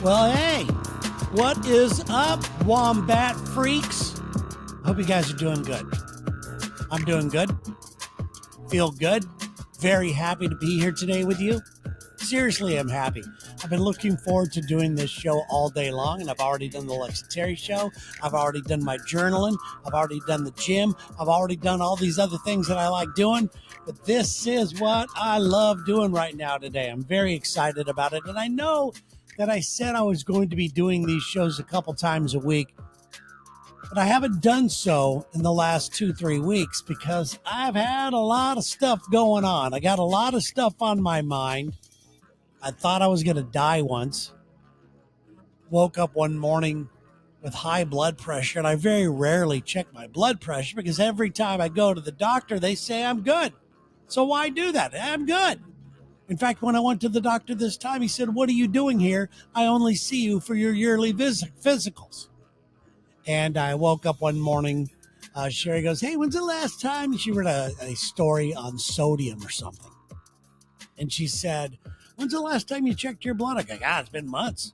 Well, hey, what is up, Wombat Freaks? Hope you guys are doing good. I'm doing good. Feel good. Very happy to be here today with you. Seriously, I'm happy. I've been looking forward to doing this show all day long, and I've already done the Lex and Terry show. I've already done my journaling. I've already done the gym. I've already done all these other things that I like doing. But this is what I love doing right now today. I'm very excited about it. And I know that I said I was going to be doing these shows a couple times a week, but I haven't done so in the last 2-3 weeks because I've had a lot of stuff going on. I got a lot of stuff on my mind. I thought I was going to die once. Woke up one morning with high blood pressure, and I very rarely check my blood pressure because every time I go to the doctor, they say I'm good. So why do that? I'm good. In fact, when I went to the doctor this time, he said, "What are you doing here? I only see you for your yearly physicals." And I woke up one morning. Sherry goes, "Hey, when's the last time?" She read a story on sodium or something. And she said, "When's the last time you checked your blood?" I go, "It's been months."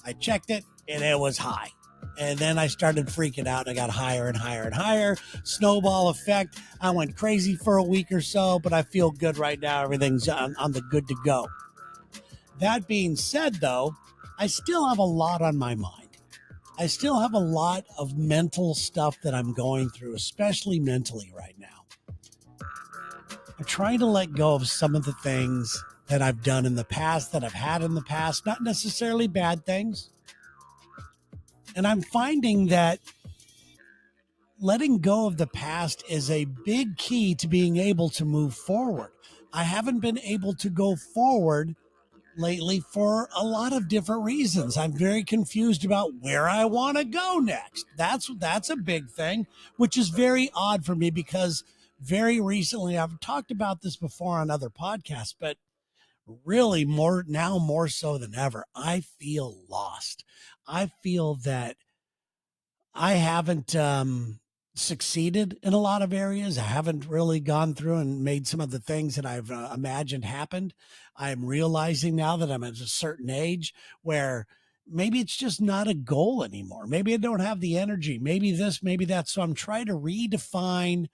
I checked it and it was high. And then I started freaking out. I got higher and higher and higher. Snowball effect. I went crazy for a week or so, but I feel good right now. Everything's on the good to go. That being said, though, I still have a lot on my mind. I still have a lot of mental stuff that I'm going through, especially mentally right now. I'm trying to let go of some of the things that I've done in the past, that I've had in the past, not necessarily bad things. And I'm finding that letting go of the past is a big key to being able to move forward. I haven't been able to go forward lately for a lot of different reasons. I'm very confused about where I want to go next. That's a big thing, which is very odd for me because very recently, I've talked about this before on other podcasts, but really more so than ever, I feel lost. I feel that I haven't succeeded in a lot of areas. I haven't really gone through and made some of the things that I've imagined happened. I'm realizing now that I'm at a certain age where maybe it's just not a goal anymore. Maybe I don't have the energy. Maybe this, maybe that. So I'm trying to redefine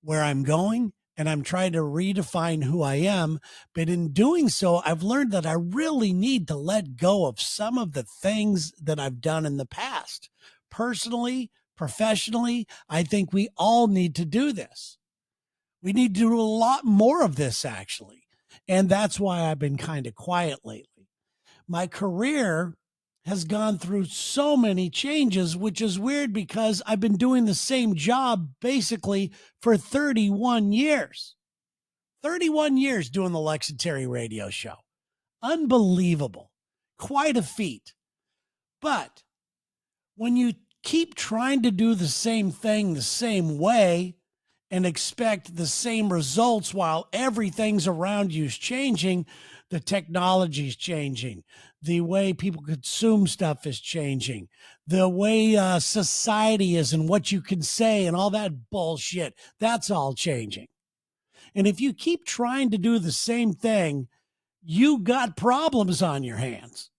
where I'm going, and I'm trying to redefine who I am. But in doing so, I've learned that I really need to let go of some of the things that I've done in the past. Personally, professionally, I think we all need to do this. We need to do a lot more of this, actually. And that's why I've been kind of quiet lately. My career has gone through so many changes, which is weird because I've been doing the same job basically for 31 years. 31 years doing the Lex and Terry radio show. Unbelievable. Quite a feat. But when you keep trying to do the same thing the same way and expect the same results while everything's around you is changing, the technology's changing, the way people consume stuff is changing, the way society is and what you can say and all that bullshit, that's all changing. And if you keep trying to do the same thing, you got problems on your hands.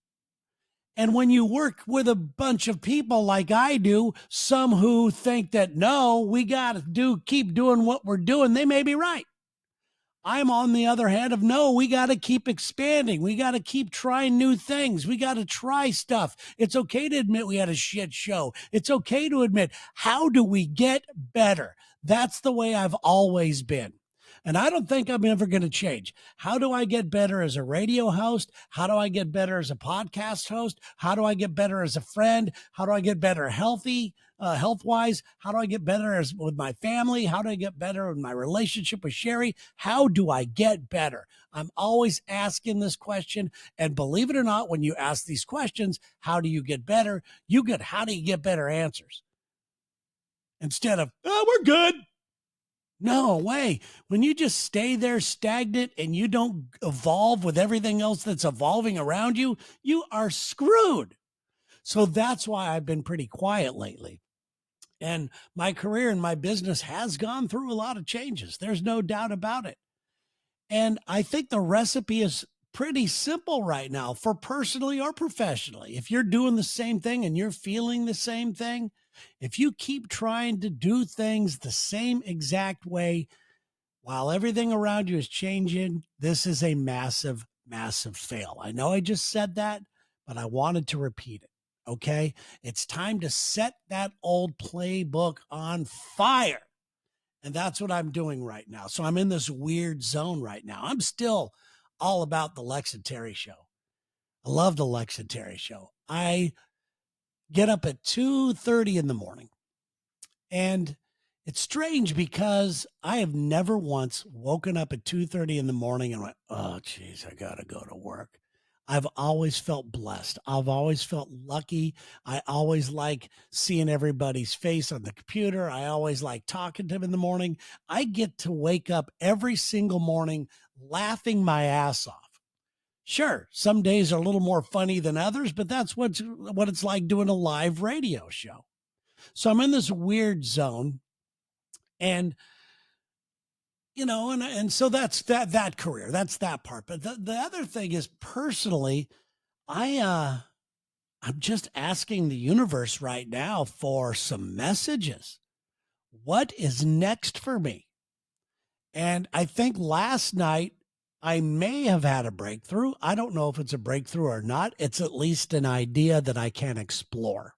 And when you work with a bunch of people like I do, some who think that, no, we got to keep doing what we're doing, they may be right. I'm on the other hand of, no, we got to keep expanding. We got to keep trying new things. We got to try stuff. It's okay to admit we had a shit show. It's okay to admit, how do we get better? That's the way I've always been. And I don't think I'm ever going to change. How do I get better as a radio host? How do I get better as a podcast host? How do I get better as a friend? How do I get better health-wise? How do I get better with my family? How do I get better in my relationship with Sherry? How do I get better? I'm always asking this question. And believe it or not, when you ask these questions, how do you get better? You get, how do you get better answers? Instead of, oh, we're good. No way. When you just stay there stagnant and you don't evolve with everything else that's evolving around you, you are screwed. So that's why I've been pretty quiet lately. And my career and my business has gone through a lot of changes. There's no doubt about it. And I think the recipe is pretty simple right now for personally or professionally. If you're doing the same thing and you're feeling the same thing, if you keep trying to do things the same exact way while everything around you is changing, this is a massive, massive fail. I know I just said that, but I wanted to repeat it. Okay. It's time to set that old playbook on fire. And that's what I'm doing right now. So I'm in this weird zone right now. I'm still all about the Lex and Terry show. I love the Lex and Terry show. I get up at 2:30 in the morning. And it's strange because I have never once woken up at 2:30 in the morning and went, "Oh geez, I got to go to work." I've always felt blessed. I've always felt lucky. I always like seeing everybody's face on the computer. I always like talking to them in the morning. I get to wake up every single morning laughing my ass off. Sure, some days are a little more funny than others, but that's what it's like doing a live radio show. So I'm in this weird zone, and and so that's that career. That's that part. But the other thing is personally, I'm just asking the universe right now for some messages. What is next for me? And I think last night I may have had a breakthrough. I don't know if it's a breakthrough or not. It's at least an idea that I can explore.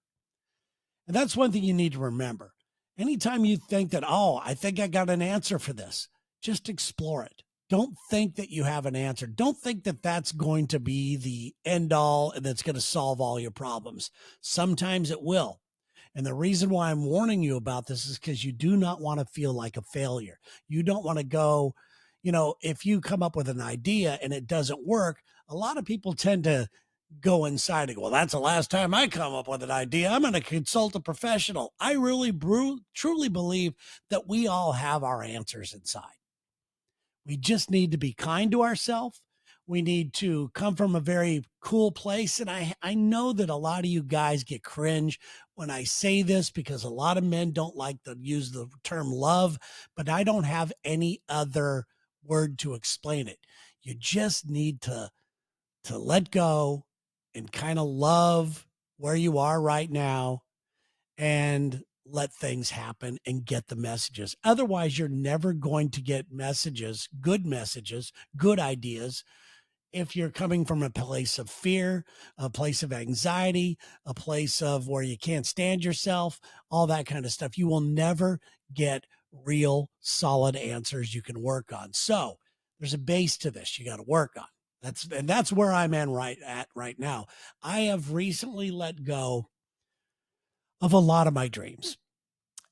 And that's one thing you need to remember. Anytime you think that, oh, I think I got an answer for this, just explore it. Don't think that you have an answer. Don't think that that's going to be the end all and that's going to solve all your problems. Sometimes it will. And the reason why I'm warning you about this is because you do not want to feel like a failure. You don't want to go, if you come up with an idea and it doesn't work, a lot of people tend to go inside and go, well, that's the last time I come up with an idea. I'm going to consult a professional. I really truly believe that we all have our answers inside. We just need to be kind to ourselves. We need to come from a very cool place. And I know that a lot of you guys get cringe when I say this because a lot of men don't like to use the term love, but I don't have any other word to explain it. You just need to let go and kind of love where you are right now and let things happen and get the messages. Otherwise, you're never going to get messages, good ideas, if you're coming from a place of fear, a place of anxiety, a place of where you can't stand yourself, all that kind of stuff. You will never get real solid answers you can work on. So there's a base to this you got to work on. That's where I'm at right now. I have recently let go of a lot of my dreams.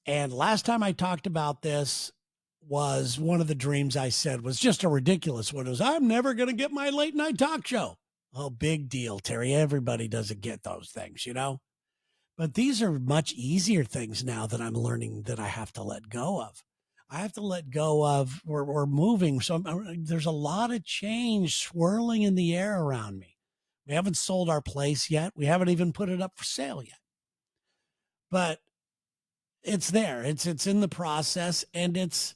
And last time I talked about this was one of the dreams I said was just a ridiculous one. It was, I'm never going to get my late night talk show. Oh, big deal, Terry. Everybody doesn't get those things, But these are much easier things now that I'm learning that I have to let go of. I have to let go of, we're moving. So there's a lot of change swirling in the air around me. We haven't sold our place yet. We haven't even put it up for sale yet. But it's there. It's in the process, and it's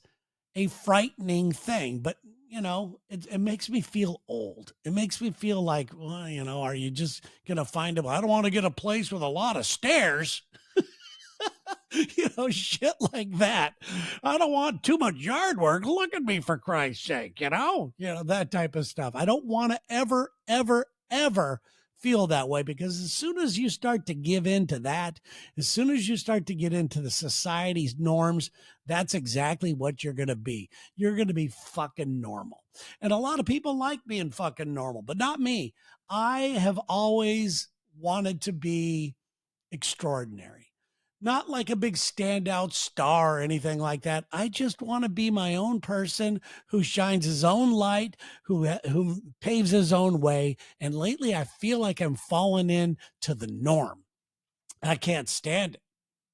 a frightening thing. But it makes me feel old. It makes me feel like, well, are you just gonna find I don't want to get a place with a lot of stairs. Shit like that. I don't want too much yard work. Look at me, for Christ's sake, that type of stuff. I don't want to ever, ever, ever feel that way, because as soon as you start to give in to that, as soon as you start to get into the society's norms, that's exactly what you're going to be. You're going to be fucking normal. And a lot of people like being fucking normal, but not me. I have always wanted to be extraordinary. Not like a big standout star or anything like that. I just want to be my own person who shines his own light, who paves his own way. And lately I feel like I'm falling into the norm. I can't stand it.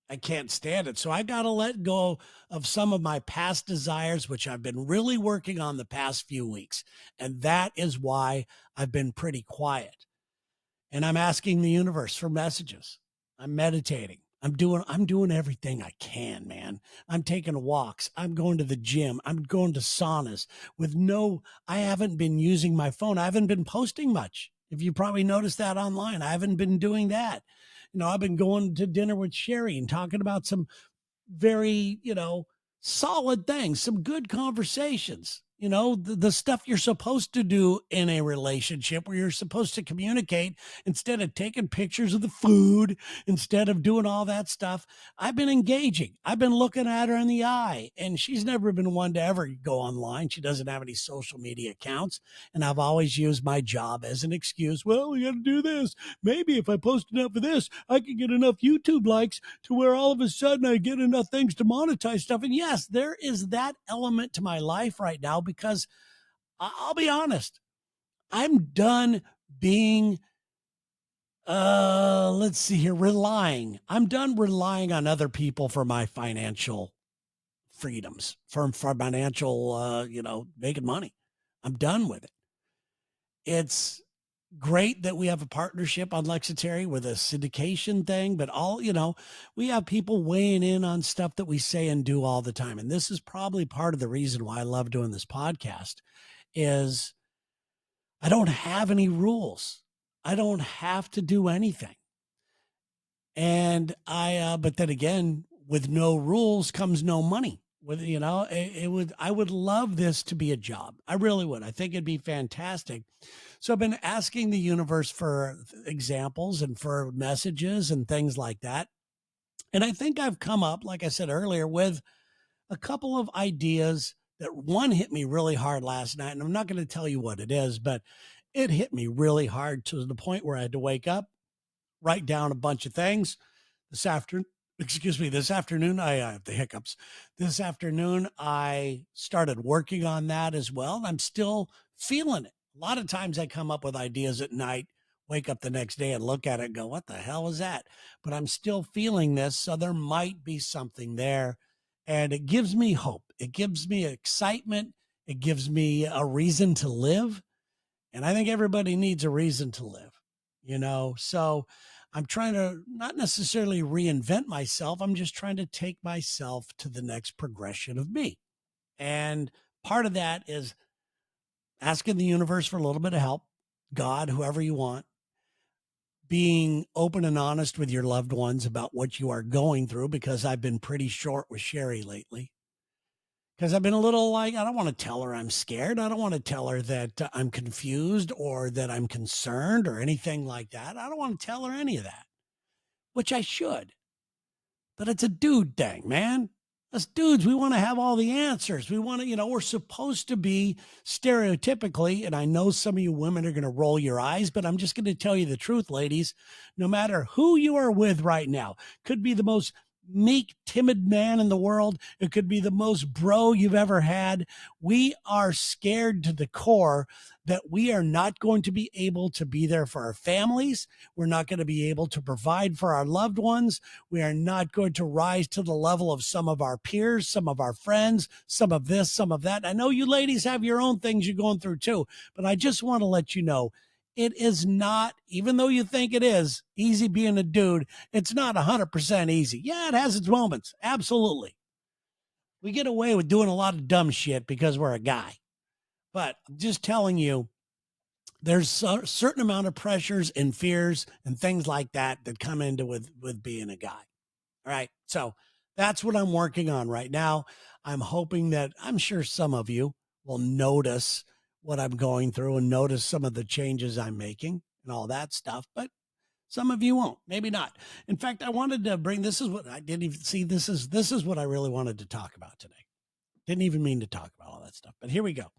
I can't stand it. So I got to let go of some of my past desires, which I've been really working on the past few weeks. And that is why I've been pretty quiet. And I'm asking the universe for messages. I'm meditating. I'm doing everything I can, man. I'm taking walks. I'm going to the gym. I'm going to saunas with I haven't been using my phone. I haven't been posting much. If you probably noticed that online, I haven't been doing that. I've been going to dinner with Sherry and talking about some very, solid things, some good conversations, the stuff you're supposed to do in a relationship where you're supposed to communicate instead of taking pictures of the food, instead of doing all that stuff. I've been engaging. I've been looking at her in the eye, and she's never been one to ever go online. She doesn't have any social media accounts. And I've always used my job as an excuse. Well, we got to do this. Maybe if I post enough of this, I can get enough YouTube likes to where all of a sudden I get enough things to monetize stuff. And yes, there is that element to my life right now because I'll be honest, I'm done being, let's see here, relying. I'm done relying on other people for my financial freedoms, for financial, making money. I'm done with it. It's great that we have a partnership on Lexitary with a syndication thing, but we have people weighing in on stuff that we say and do all the time. And this is probably part of the reason why I love doing this podcast is I don't have any rules. I don't have to do anything. And but then again, with no rules comes no money. I would love this to be a job. I really would. I think it'd be fantastic. So I've been asking the universe for examples and for messages and things like that. And I think I've come up, like I said earlier, with a couple of ideas that one hit me really hard last night. And I'm not going to tell you what it is, but it hit me really hard to the point where I had to wake up, write down a bunch of things this afternoon. This afternoon, I have the hiccups. This afternoon, I started working on that as well. And I'm still feeling it. A lot of times I come up with ideas at night, wake up the next day and look at it and go, what the hell was that? But I'm still feeling this. So there might be something there. And it gives me hope. It gives me excitement. It gives me a reason to live. And I think everybody needs a reason to live, So I'm trying to not necessarily reinvent myself. I'm just trying to take myself to the next progression of me. And part of that is asking the universe for a little bit of help, God, whoever you want, being open and honest with your loved ones about what you are going through, because I've been pretty short with Sherry lately. Because I've been a little like, I don't want to tell her I'm scared. I don't want to tell her that I'm confused or that I'm concerned or anything like that. I don't want to tell her any of that, which I should. But it's a dude thing, man. Us dudes, we want to have all the answers. We want to, we're supposed to be stereotypically, and I know some of you women are going to roll your eyes, but I'm just going to tell you the truth, ladies. No matter who you are with right now, could be the most meek, timid man in the world. It could be the most bro you've ever had. We are scared to the core that we are not going to be able to be there for our families. We're not going to be able to provide for our loved ones. We are not going to rise to the level of some of our peers, some of our friends, some of this, some of that. I know you ladies have your own things you're going through too, but I just want to let you know, it is not, even though you think it is easy being a dude, it's not 100% easy. Yeah, it has its moments. Absolutely. We get away with doing a lot of dumb shit because we're a guy. But I'm just telling you, there's a certain amount of pressures and fears and things like that come into with being a guy. All right. So that's what I'm working on right now. I'm hoping that I'm sure some of you will notice what I'm going through and notice some of the changes I'm making and all that stuff, but some of you won't, maybe not. In fact, I wanted to bring, this is what I didn't even see. This is what I really wanted to talk about today. Didn't even mean to talk about all that stuff, but here we go.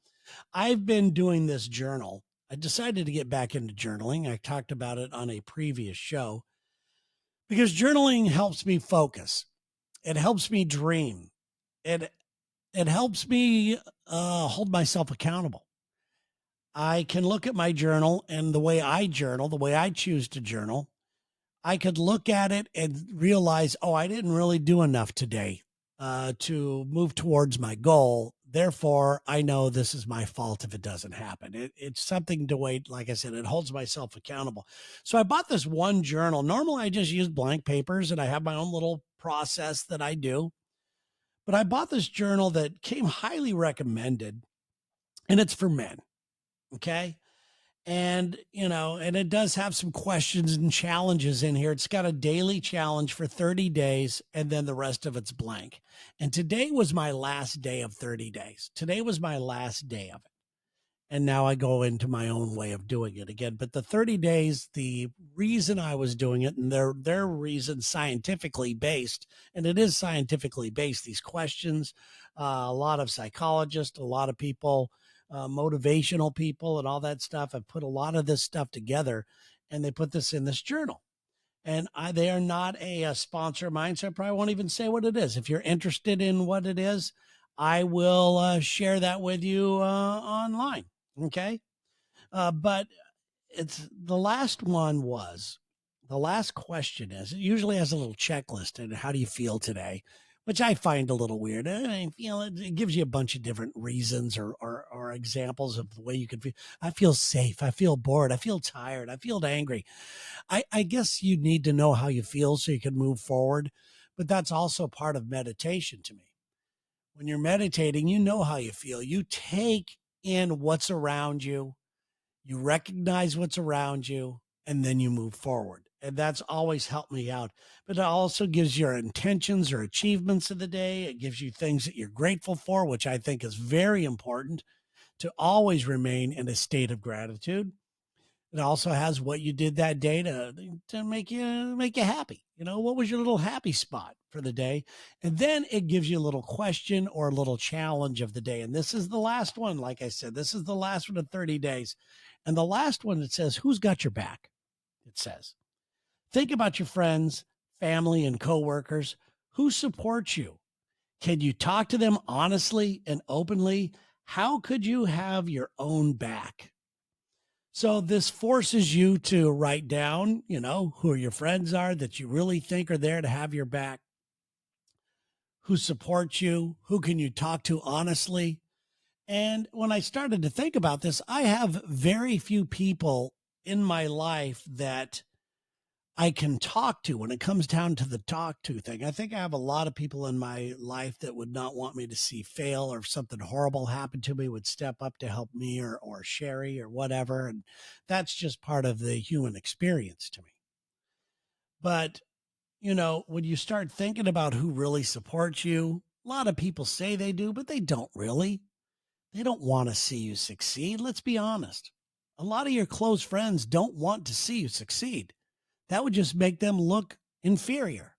I've been doing this journal. I decided to get back into journaling. I talked about it on a previous show because journaling helps me focus. It helps me dream. It helps me hold myself accountable. I can look at my journal and the way I journal, the way I choose to journal, I could look at it and realize, oh, I didn't really do enough today to move towards my goal Therefore, I know this is my fault if it doesn't happen. It's something to wait. Like I said, it holds myself accountable. So I bought this one journal. Normally, I just use blank papers and I have my own little process that I do. But I bought this journal that came highly recommended, and it's for men. Okay. And, and it does have some questions and challenges in here. It's got a daily challenge for 30 days, and then the rest of it's blank. And today was my last day of 30 days. Today was my last day of it. And now I go into my own way of doing it again. But the 30 days, the reason I was doing it, and their reason scientifically based, and it is scientifically based, these questions, a lot of psychologists, a lot of people, motivational people and all that stuff have put a lot of this stuff together, and they put this in this journal. And they are not a sponsor of mine, so I probably won't even say what it is. If you're interested in what it is, I will share that with you online. Okay. But it's the last one was the last question is it usually has a little checklist and how do you feel today, which I find a little weird. I feel it gives you a bunch of different reasons or examples of the way you could feel. I feel safe. I feel bored. I feel tired. I feel angry. I guess you need to know how you feel so you can move forward. But that's also part of meditation to me. When you're meditating, you know how you feel. You take in what's around you, you recognize what's around you, and then you move forward. And that's always helped me out. But it also gives your intentions or achievements of the day. It gives you things that you're grateful for, which I think is very important to always remain in a state of gratitude. It also has what you did that day to make you happy. What was your little happy spot for the day? And then it gives you a little question or a little challenge of the day. And this is the last one. Like I said, this is the last one of 30 days. And the last one, it says, who's got your back? It says, think about your friends, family, and coworkers who support you. Can you talk to them honestly and openly? How could you have your own back? So this forces you to write down, who your friends are that you really think are there to have your back, who support you, who can you talk to honestly. And when I started to think about this, I have very few people in my life that I can talk to when it comes down to the talk to thing. I think I have a lot of people in my life that would not want me to see fail, or if something horrible happened to me, would step up to help me or Sherry or whatever. And that's just part of the human experience to me. But, when you start thinking about who really supports you, a lot of people say they do, but they don't really. They don't want to see you succeed. Let's be honest. A lot of your close friends don't want to see you succeed. That would just make them look inferior.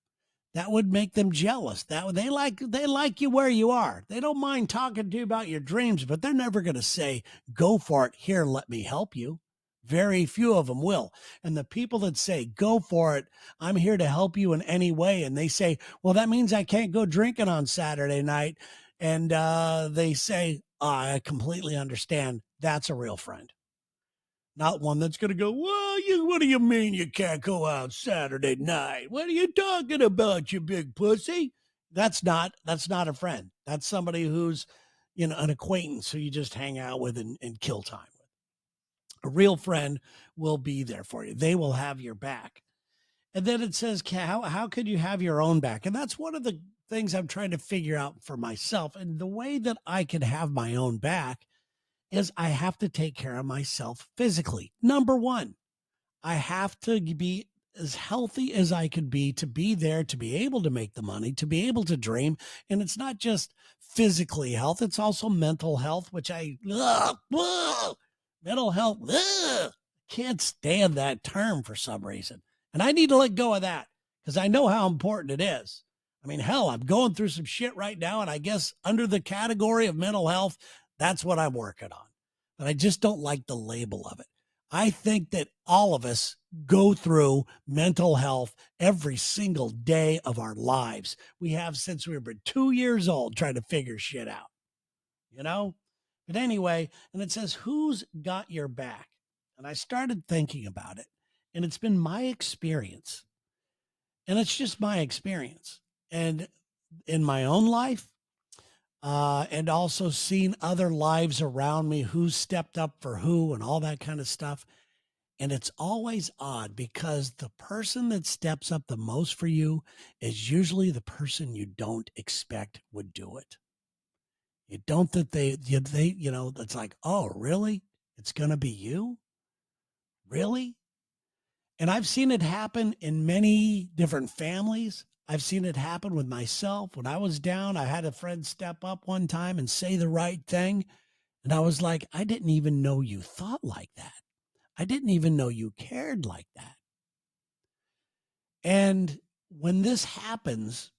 That would make them jealous. They like you where you are. They don't mind talking to you about your dreams, but they're never going to say, "Go for it. Here, let me help you." Very few of them will. And the people that say, "Go for it. I'm here to help you in any way," and they say, "Well, that means I can't go drinking on Saturday night," and they say, "I completely understand." That's a real friend. Not one that's going to go, "Well, what do you mean you can't go out Saturday night? What are you talking about, you big pussy?" That's not a friend. That's somebody who's, an acquaintance who you just hang out with and kill time with. A real friend will be there for you. They will have your back. And then it says, how could you have your own back? And that's one of the things I'm trying to figure out for myself. And the way that I can have my own back is I have to take care of myself physically. Number one, I have to be as healthy as I could be to be there, to be able to make the money, to be able to dream. And it's not just physically health, it's also mental health, which mental health, can't stand that term for some reason. And I need to let go of that because I know how important it is. I mean, hell, I'm going through some shit right now. And I guess under the category of mental health, that's what I'm working on. But I just don't like the label of it. I think that all of us go through mental health every single day of our lives. We have since we were 2 years old trying to figure shit out, you know? But anyway, and it says, who's got your back? And I started thinking about it, and it's been my experience. And it's just my experience. And in my own life, and also seen other lives around me, who stepped up for who and all that kind of stuff. And it's always odd because the person that steps up the most for you is usually the person you don't expect would do it. You don't that it's like, oh, really? It's going to be you? Really? And I've seen it happen in many different families. I've seen it happen with myself. When I was down, I had a friend step up one time and say the right thing. And I was like, I didn't even know you thought like that. I didn't even know you cared like that. And when this happens,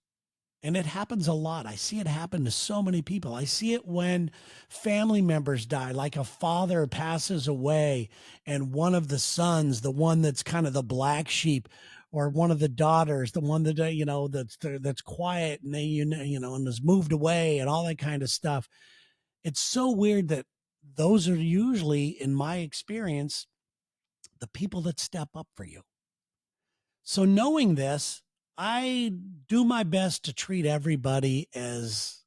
and it happens a lot, I see it happen to so many people. I see it when family members die, like a father passes away and one of the sons, the one that's kind of the black sheep, or one of the daughters, the one that, that's quiet and and has moved away and all that kind of stuff. It's so weird that those are usually, in my experience, the people that step up for you. So knowing this, I do my best to treat everybody as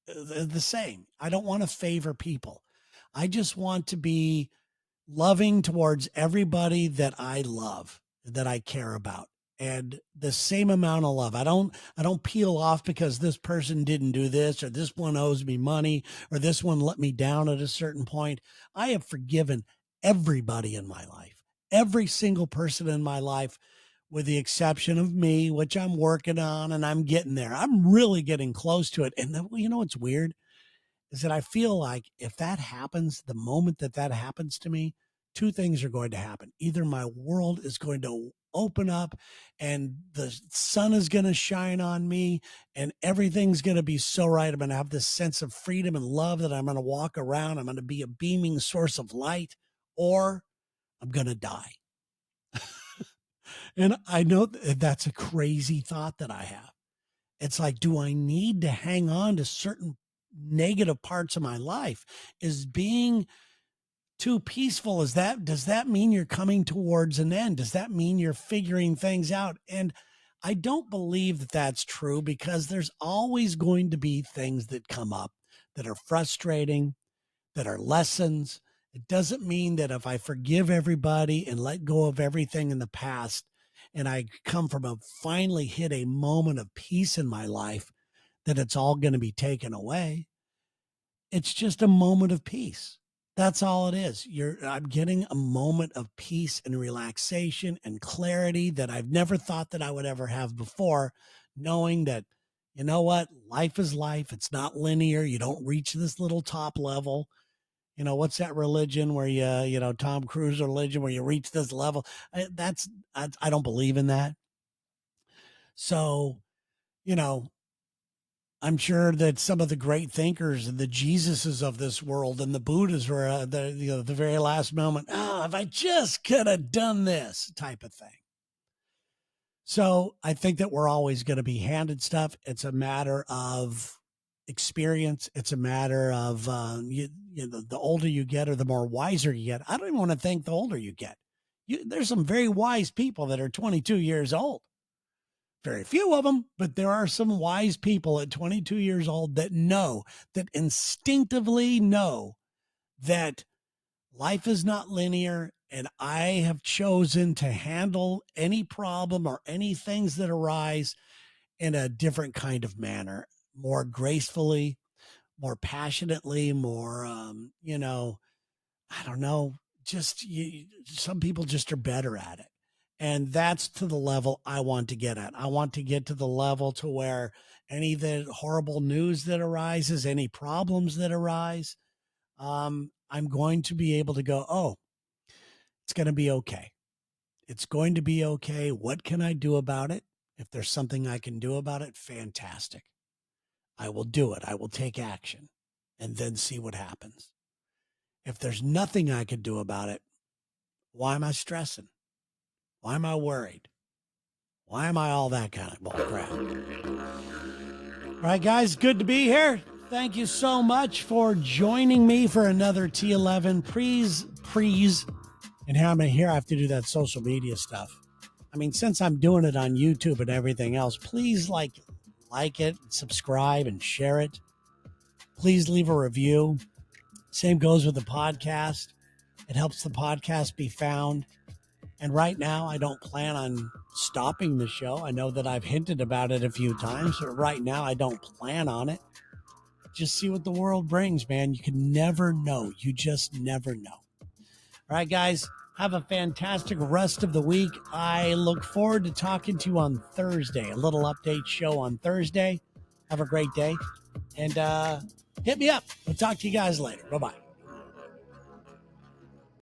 the same. I don't want to favor people. I just want to be loving towards everybody that I love, that I care about, and the same amount of love. I don't peel off because this person didn't do this, or this one owes me money, or this one let me down at a certain point. I have forgiven everybody in my life, every single person in my life, with the exception of me, which I'm working on and I'm getting there. I'm really getting close to it. And then, what's weird is that I feel like if that happens, the moment that happens to me, two things are going to happen. Either my world is going to open up and the sun is going to shine on me and everything's going to be so right. I'm going to have this sense of freedom and love that I'm going to walk around. I'm going to be a beaming source of light, or I'm going to die. And I know that's a crazy thought that I have. It's like, do I need to hang on to certain negative parts of my life? Is being too peaceful, does that mean you're coming towards an end? Does that mean you're figuring things out? And I don't believe that that's true, because there's always going to be things that come up that are frustrating, that are lessons. It doesn't mean that if I forgive everybody and let go of everything in the past, and I come from finally hit a moment of peace in my life, that it's all going to be taken away. It's just a moment of peace. That's all it is. I'm getting a moment of peace and relaxation and clarity that I've never thought that I would ever have before, knowing that, you know what, life is life. It's not linear. You don't reach this little top level. What's that religion where Tom Cruise religion where you reach this level? I don't believe in that. So, I'm sure that some of the great thinkers and the Jesuses of this world and the Buddhas were the very last moment. Oh, if I just could have done this type of thing. So I think that we're always going to be handed stuff. It's a matter of experience. It's a matter of, the older you get or the more wiser you get. I don't even want to think the older you get. There's some very wise people that are 22 years old. Very few of them, but there are some wise people at 22 years old that instinctively know that life is not linear, and I have chosen to handle any problem or any things that arise in a different kind of manner, more gracefully, more passionately, more, I don't know, some people just are better at it. And that's to the level I want to get at. I want to get to the level to where any of the horrible news that arises, any problems that arise, I'm going to be able to go, oh, it's going to be okay. It's going to be okay. What can I do about it? If there's something I can do about it, fantastic. I will do it. I will take action and then see what happens. If there's nothing I could do about it, why am I stressing? Why am I worried? Why am I all that kind of bull crap? All right, guys, good to be here. Thank you so much for joining me for another T11. Please. And here I have to do that social media stuff. I mean, since I'm doing it on YouTube and everything else, please like it, subscribe, and share it. please leave a review. Same goes with the podcast. It helps the podcast be found. And right now, I don't plan on stopping the show. I know that I've hinted about it a few times, but right now I don't plan on it. Just see what the world brings, man. You can never know. You just never know. All right, guys, have a fantastic rest of the week. I look forward to talking to you on Thursday, a little update show on Thursday. Have a great day, and hit me up. We'll talk to you guys later. Bye-bye.